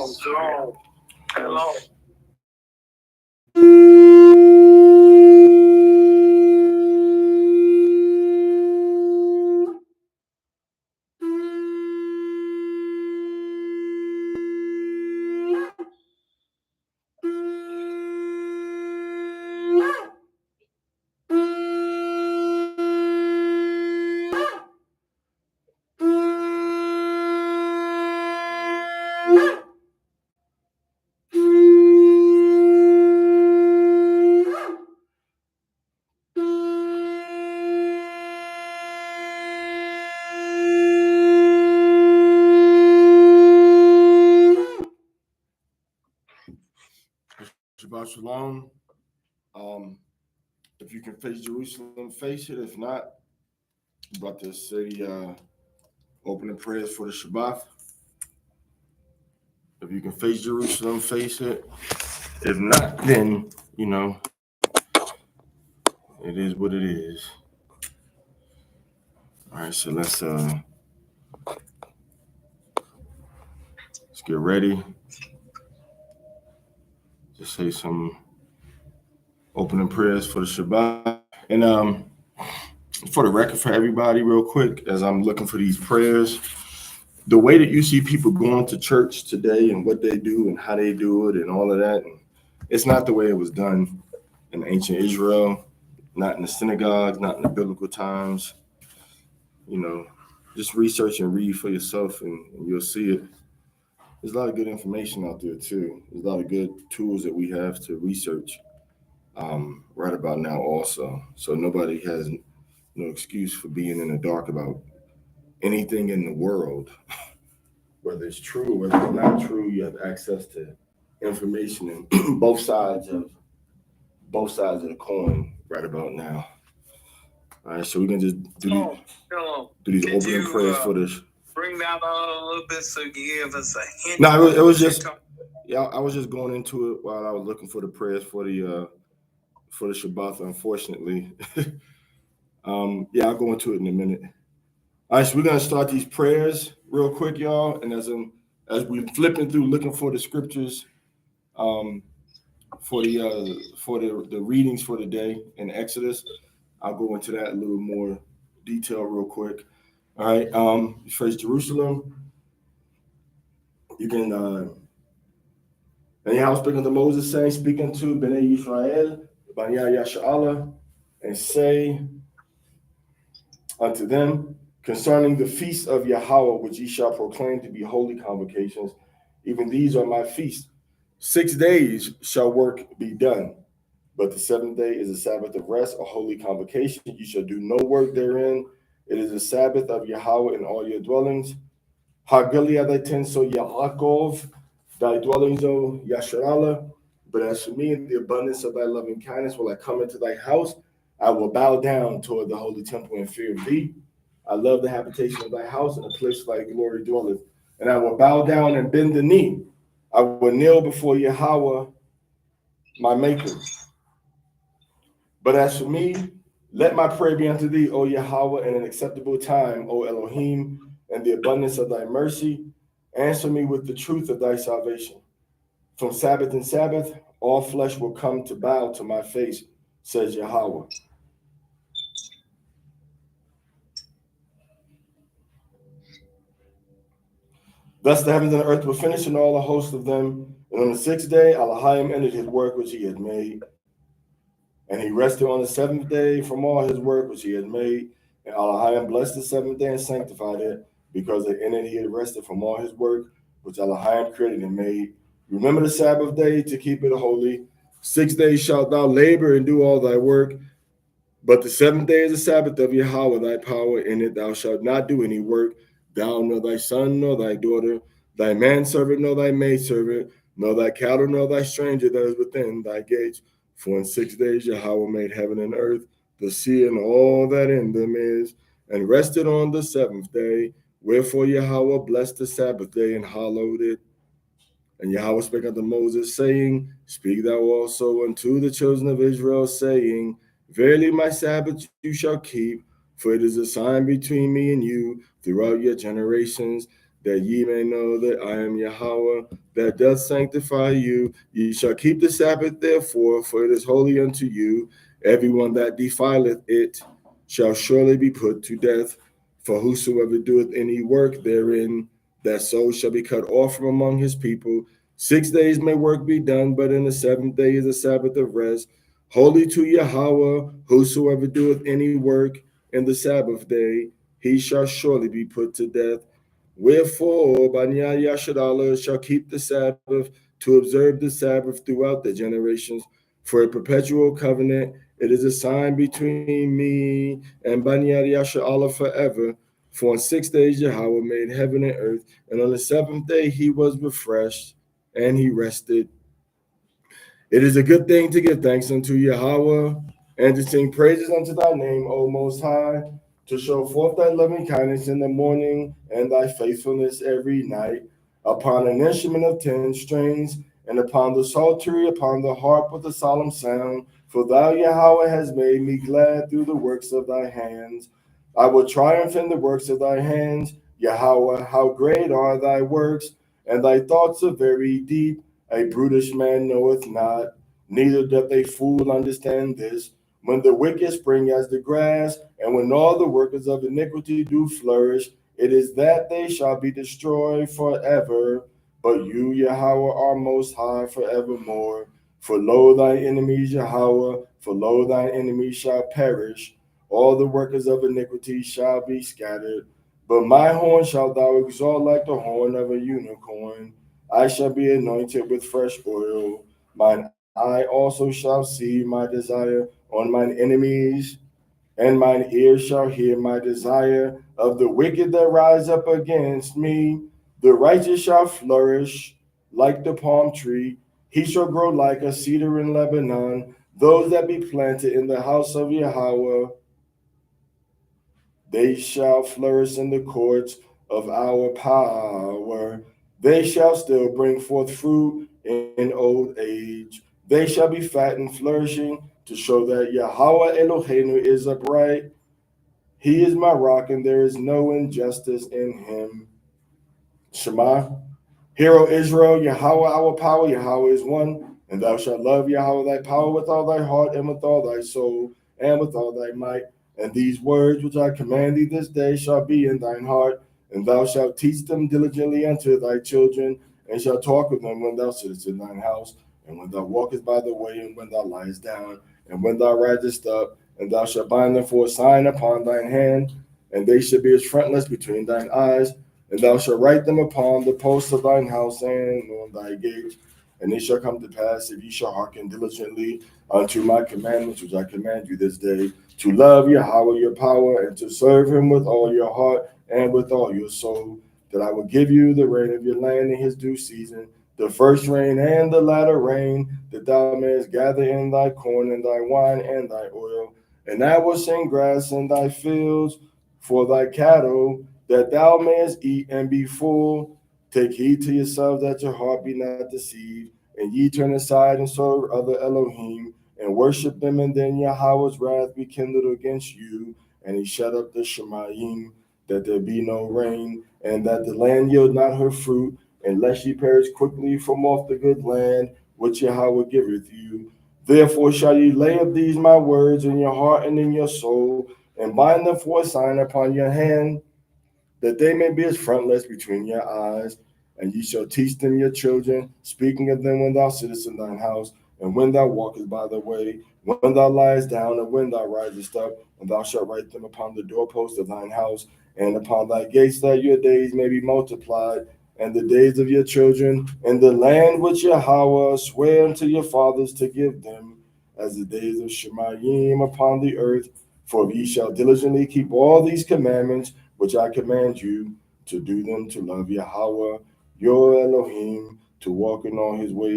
Shalom. Shalom. Shabbat Shalom. If you can face Jerusalem, face it. If not, I'm about to say opening prayers for the Shabbat. If you can face Jerusalem, face it. If not, then, it is what it is. All right, so let's get ready. Just say some opening prayers for the Shabbat. And for the record for everybody, real quick, as I'm looking for these prayers, the way that you see people going to church today and what they do and how they do it and all of that, it's not the way it was done in ancient Israel, not in the synagogues, not in the biblical times. Just research and read for yourself and you'll see it. There's a lot of good information out there too. There's a lot of good tools that we have to research right about now also. So nobody has no excuse for being in the dark about anything in the world. Whether it's true or whether it's not true, you have access to information in both sides of the coin right about now. All right, so we're gonna just do these opening prayers for this. Bring that out a little bit so you give us a hint. No, it was just I was just going into it while I was looking for the prayers for the Shabbat. Unfortunately, I'll go into it in a minute. All right, so we're gonna start these prayers real quick, y'all, and as we're flipping through looking for the scriptures, for the readings for the day in Exodus, I'll go into that a little more detail real quick. All right, first Jerusalem. You can and Yahweh speaking to Moses, saying, speaking to Bnei Yisrael, Banya Yasha'Allah, and say unto them, concerning the feast of Yahweh, which ye shall proclaim to be holy convocations, even these are my feasts. 6 days shall work be done, but the seventh day is a Sabbath of rest, a holy convocation. You shall do no work therein. It is a Sabbath of Yahweh in all your dwellings. Hagalia thy tent, so Yaakov, thy dwellings, O Yasharallah. But as for me, in the abundance of thy loving kindness, will I come into thy house. I will bow down toward the holy temple in fear of thee. I love the habitation of thy house, and a place of thy glory dwelleth. And I will bow down and bend the knee. I will kneel before Yahweh, my maker. But as for me, let my prayer be unto thee, O Yahweh, in an acceptable time, O Elohim, and the abundance of thy mercy. Answer me with the truth of thy salvation. From Sabbath and Sabbath, all flesh will come to bow to my face, says Yahweh. Thus the heavens and the earth were finished, and all the host of them. And on the sixth day, Elohim ended his work which he had made. And he rested on the seventh day from all his work which he had made. And Elohim blessed the seventh day and sanctified it, because in it he had rested from all his work which Elohim created and made. Remember the Sabbath day to keep it holy. 6 days shalt thou labor and do all thy work. But the seventh day is the Sabbath of Yahweh, thy power. In it thou shalt not do any work, thou, nor thy son, nor thy daughter, thy manservant, nor thy maidservant, nor thy cattle, nor thy stranger that is within thy gates. For in 6 days Yahweh made heaven and earth, the sea, and all that in them is, and rested on the seventh day. Wherefore Yahweh blessed the Sabbath day and hallowed it. And Yahweh spake unto Moses, saying, speak thou also unto the children of Israel, saying, verily my Sabbath you shall keep, for it is a sign between me and you throughout your generations, that ye may know that I am Yahweh, that doth sanctify you. Ye shall keep the Sabbath, therefore, for it is holy unto you. Everyone that defileth it shall surely be put to death. For whosoever doeth any work therein, that soul shall be cut off from among his people. 6 days may work be done, but in the seventh day is a Sabbath of rest. Holy to Yahweh, whosoever doeth any work in the Sabbath day, he shall surely be put to death. Wherefore, Banya Yasharallah shall keep the Sabbath to observe the Sabbath throughout the generations for a perpetual covenant. It is a sign between me and Banya Yasharallah forever. For in 6 days Yahweh made heaven and earth, and on the seventh day he was refreshed and he rested. It is a good thing to give thanks unto Yahweh and to sing praises unto thy name, O Most High, to show forth thy loving kindness in the morning and thy faithfulness every night, upon an instrument of 10 strings, and upon the psaltery, upon the harp with a solemn sound. For thou, Yahweh, hast made me glad through the works of thy hands. I will triumph in the works of thy hands. Yahweh, how great are thy works, and thy thoughts are very deep. A brutish man knoweth not, neither doth a fool understand this. When the wicked spring as the grass, and when all the workers of iniquity do flourish, it is that they shall be destroyed forever. But you, Yahweh, are most high forevermore. For lo, thy enemies, Yahweh, for lo, thine enemies shall perish. All the workers of iniquity shall be scattered. But my horn shalt thou exalt like the horn of a unicorn. I shall be anointed with fresh oil. Mine eye also shall see my desire on mine enemies, and mine ears shall hear my desire of the wicked that rise up against me. The righteous shall flourish like the palm tree. He shall grow like a cedar in Lebanon. Those that be planted in the house of Yahweh, they shall flourish in the courts of our power. They shall still bring forth fruit in old age. They shall be fat and flourishing to show that Yahweh Eloheinu is upright. He is my rock, and there is no injustice in him. Shema. Hear, O Israel, Yahweh our power, Yahweh is one, and thou shalt love Yahweh thy power with all thy heart and with all thy soul and with all thy might. And these words which I command thee this day shall be in thine heart, and thou shalt teach them diligently unto thy children, and shalt talk of them when thou sittest in thine house, and when thou walkest by the way, and when thou liest down, and when thou risest up, and thou shalt bind them for a sign upon thine hand, and they shall be as frontlets between thine eyes, and thou shalt write them upon the posts of thine house and on thy gates. And it shall come to pass, if ye shall hearken diligently unto my commandments, which I command you this day, to love Yahweh your power, and to serve him with all your heart and with all your soul, that I will give you the rain of your land in his due season, the first rain and the latter rain, that thou mayest gather in thy corn and thy wine and thy oil. And I will send grass in thy fields for thy cattle, that thou mayest eat and be full. Take heed to yourselves that your heart be not deceived, and ye turn aside and serve other Elohim, and worship them, and then Yahweh's wrath be kindled against you, and he shut up the Shemayim, that there be no rain, and that the land yield not her fruit, unless ye perish quickly from off the good land which Yahweh giveth you. Therefore shall ye lay up these my words in your heart and in your soul, and bind them for a sign upon your hand, that they may be as frontlets between your eyes. And ye shall teach them your children, speaking of them when thou sittest in thine house, and when thou walkest by the way, when thou liest down, and when thou risest up, and thou shalt write them upon the doorposts of thine house, and upon thy gates, that your days may be multiplied, and the days of your children, in the land which Yahweh sware unto your fathers to give them, as the days of Shemayim upon the earth. For ye shall diligently keep all these commandments which I command you, to do them, to love Yahweh, your Elohim, to walk in all his ways